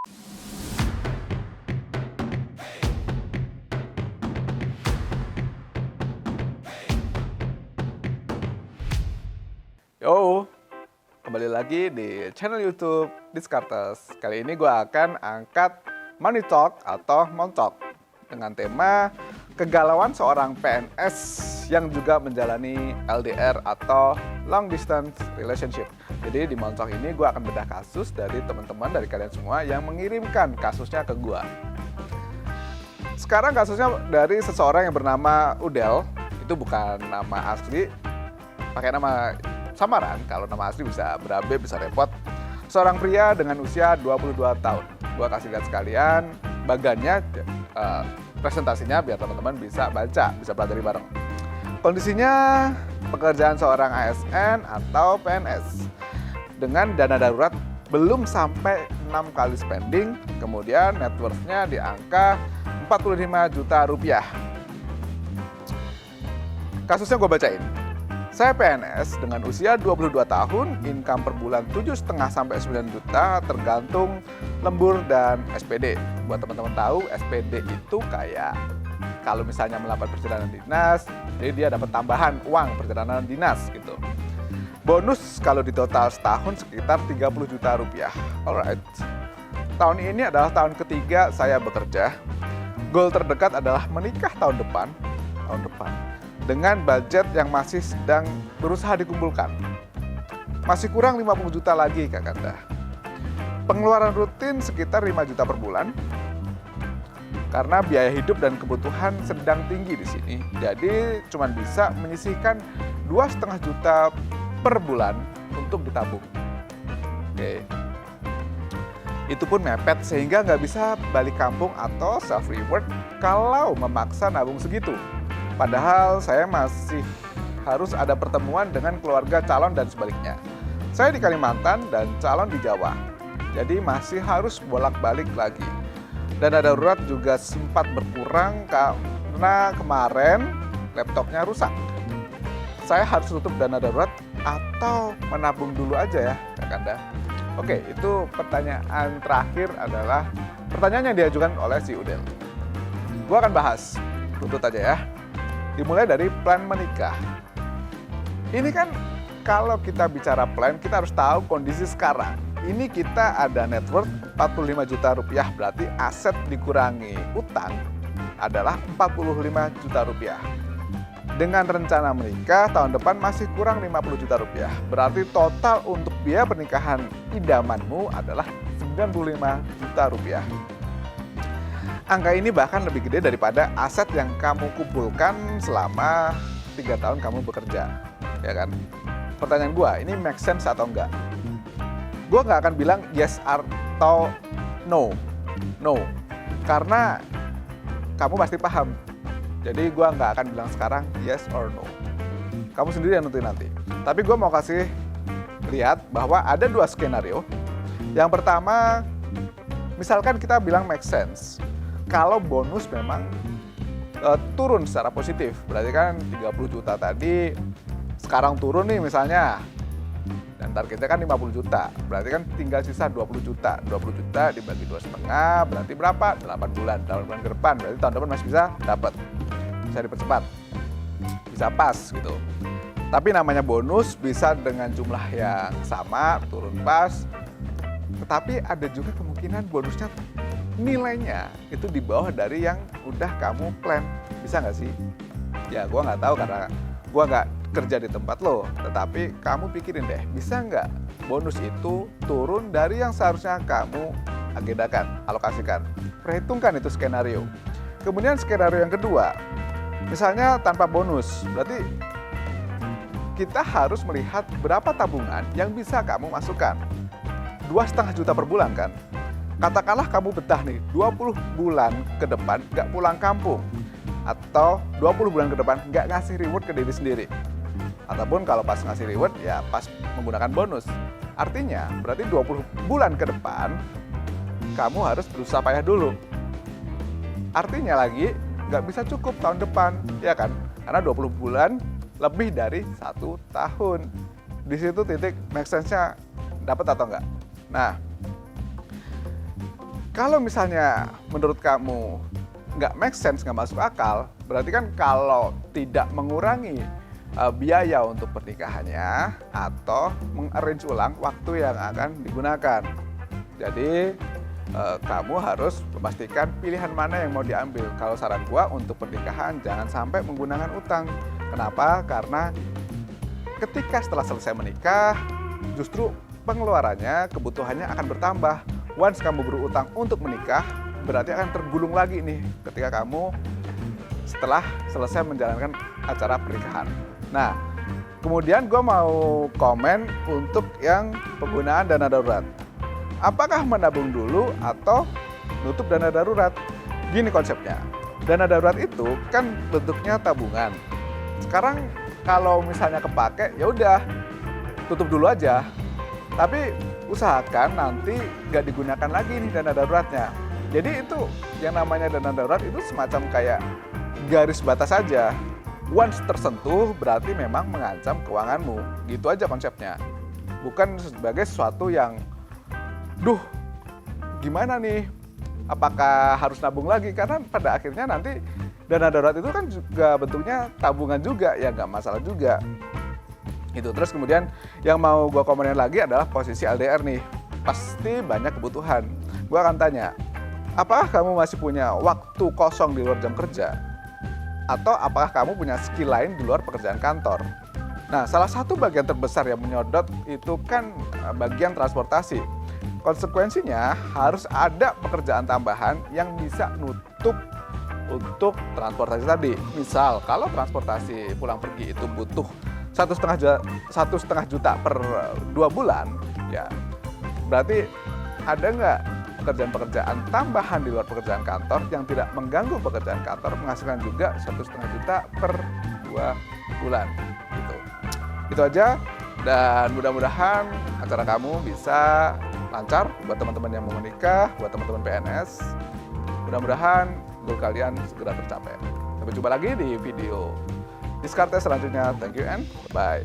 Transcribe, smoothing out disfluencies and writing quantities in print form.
Yo, kembali lagi di channel YouTube Discartes. Kali ini gue akan angkat Money Talk atau Montalk dengan tema kegalauan seorang PNS yang juga menjalani LDR atau Long Distance Relationship. Jadi di Montalk ini gue akan bedah kasus dari teman-teman dari kalian semua yang mengirimkan kasusnya ke gue. Sekarang kasusnya dari seseorang yang bernama Udel. Itu bukan nama asli, pakai nama samaran. Kalau nama asli bisa berabe, bisa repot. Seorang pria dengan usia 22 tahun. Gua kasih lihat sekalian bagannya, presentasinya biar teman-teman bisa baca, bisa pelajari bareng. Kondisinya pekerjaan seorang ASN atau PNS dengan dana darurat belum sampai 6 kali spending, kemudian net worth-nya di angka 45 juta rupiah. Kasusnya gue bacain. Saya PNS dengan usia 22 tahun, income per bulan 7,5 sampai 9 juta tergantung lembur dan SPD. Buat teman-teman tahu, SPD itu kayak kalau misalnya melakukan perjalanan dinas, jadi dia dapat tambahan uang perjalanan dinas gitu. Bonus kalau di total setahun sekitar 30 juta rupiah. Alright. Tahun ini adalah tahun ketiga saya bekerja. Goal terdekat adalah menikah tahun depan. Dengan budget yang masih sedang berusaha dikumpulkan. Masih kurang 50 juta lagi Kakanda. Pengeluaran rutin sekitar 5 juta per bulan. Karena biaya hidup dan kebutuhan sedang tinggi di sini. Jadi cuma bisa menyisihkan 2,5 juta per bulan untuk ditabung. Oke. Itu pun mepet sehingga nggak bisa balik kampung atau self-reward kalau memaksa nabung segitu. Padahal saya masih harus ada pertemuan dengan keluarga calon dan sebaliknya. Saya di Kalimantan dan calon di Jawa. Jadi masih harus bolak-balik lagi. Dana darurat juga sempat berkurang karena kemarin laptopnya rusak. Saya harus tutup dana darurat atau menabung dulu aja ya, Kakanda. Oke, itu pertanyaan terakhir adalah pertanyaan yang diajukan oleh si Udel. Gua akan bahas, tuntut aja ya. Dimulai dari plan menikah. Ini kan kalau kita bicara plan, kita harus tahu kondisi sekarang. Ini kita ada net worth 45 juta rupiah, berarti aset dikurangi utang adalah 45 juta rupiah. Dengan rencana menikah tahun depan masih kurang 50 juta rupiah. Berarti total untuk biaya pernikahan idamanmu adalah 95 juta rupiah. Angka ini bahkan lebih gede daripada aset yang kamu kumpulkan selama 3 tahun kamu bekerja, ya kan? Pertanyaan gua, ini make sense atau enggak? Gua nggak akan bilang yes atau no, karena kamu pasti paham. Jadi gua nggak akan bilang sekarang yes or no. Kamu sendiri yang nentuin nanti. Tapi gua mau kasih lihat bahwa ada 2 skenario. Yang pertama, misalkan kita bilang make sense. Kalau bonus memang turun secara positif, berarti kan 30 juta tadi sekarang turun nih misalnya, dan targetnya kan 50 juta, berarti kan tinggal sisa 20 juta. 20 juta dibagi 2,5 berarti berapa? 8 bulan, 8 bulan ke depan, berarti tahun depan masih bisa dapat, bisa dipercepat, bisa pas gitu. Tapi namanya bonus bisa dengan jumlah yang sama, turun pas, tetapi ada juga kemungkinan bonusnya nilainya itu di bawah dari yang udah kamu plan. Bisa nggak sih? Ya gue nggak tahu karena gue nggak kerja di tempat lo. Tetapi kamu pikirin deh, bisa nggak bonus itu turun dari yang seharusnya kamu agendakan, alokasikan. Perhitungkan itu skenario. Kemudian skenario yang kedua, misalnya tanpa bonus, berarti kita harus melihat berapa tabungan yang bisa kamu masukkan. 2,5 juta per bulan kan? Katakanlah kamu betah nih 20 bulan ke depan nggak pulang kampung, atau 20 bulan ke depan nggak ngasih reward ke diri sendiri, ataupun kalau pas ngasih reward ya pas menggunakan bonus. Artinya berarti 20 bulan ke depan kamu harus berusaha payah dulu. Artinya lagi nggak bisa cukup tahun depan, ya kan? Karena 20 bulan lebih dari 1 tahun. Di situ titik make sense-nya dapat atau enggak. Nah, Kalau misalnya menurut kamu nggak make sense, nggak masuk akal, berarti kan kalau tidak mengurangi biaya untuk pernikahannya atau mengarrange ulang waktu yang akan digunakan. Jadi kamu harus memastikan pilihan mana yang mau diambil. Kalau saran gua untuk pernikahan jangan sampai menggunakan utang. Kenapa? Karena ketika setelah selesai menikah, justru pengeluarannya, kebutuhannya akan bertambah. Once kamu berutang untuk menikah, berarti akan tergulung lagi nih ketika kamu setelah selesai menjalankan acara pernikahan. Nah, kemudian gue mau komen untuk yang penggunaan dana darurat. Apakah menabung dulu atau nutup dana darurat? Gini konsepnya, dana darurat itu kan bentuknya tabungan. Sekarang kalau misalnya kepake, ya udah tutup dulu aja. Tapi usahakan nanti nggak digunakan lagi nih dana daruratnya. Jadi itu yang namanya dana darurat itu semacam kayak garis batas saja. Once tersentuh berarti memang mengancam keuanganmu. Gitu aja konsepnya. Bukan sebagai sesuatu yang, gimana nih? Apakah harus nabung lagi? Karena pada akhirnya nanti dana darurat itu kan juga bentuknya tabungan juga, ya nggak masalah juga. Itu. Terus kemudian yang mau gue komenin lagi adalah posisi LDR nih. Pasti banyak kebutuhan. Gue akan tanya, apakah kamu masih punya waktu kosong di luar jam kerja? Atau apakah kamu punya skill lain di luar pekerjaan kantor? Nah, salah satu bagian terbesar yang menyodot itu kan bagian transportasi. Konsekuensinya harus ada pekerjaan tambahan yang bisa nutup untuk transportasi tadi. Misal, kalau transportasi pulang pergi itu butuh 1,5 juta per 2 bulan, ya berarti ada nggak pekerjaan-pekerjaan tambahan di luar pekerjaan kantor yang tidak mengganggu pekerjaan kantor, menghasilkan juga 1,5 juta per 2 bulan. Gitu. Itu aja, dan mudah-mudahan acara kamu bisa lancar buat teman-teman yang mau menikah, buat teman-teman PNS. Mudah-mudahan goal kalian segera tercapai. Sampai jumpa lagi di video Diskarte selanjutnya. Thank you and bye.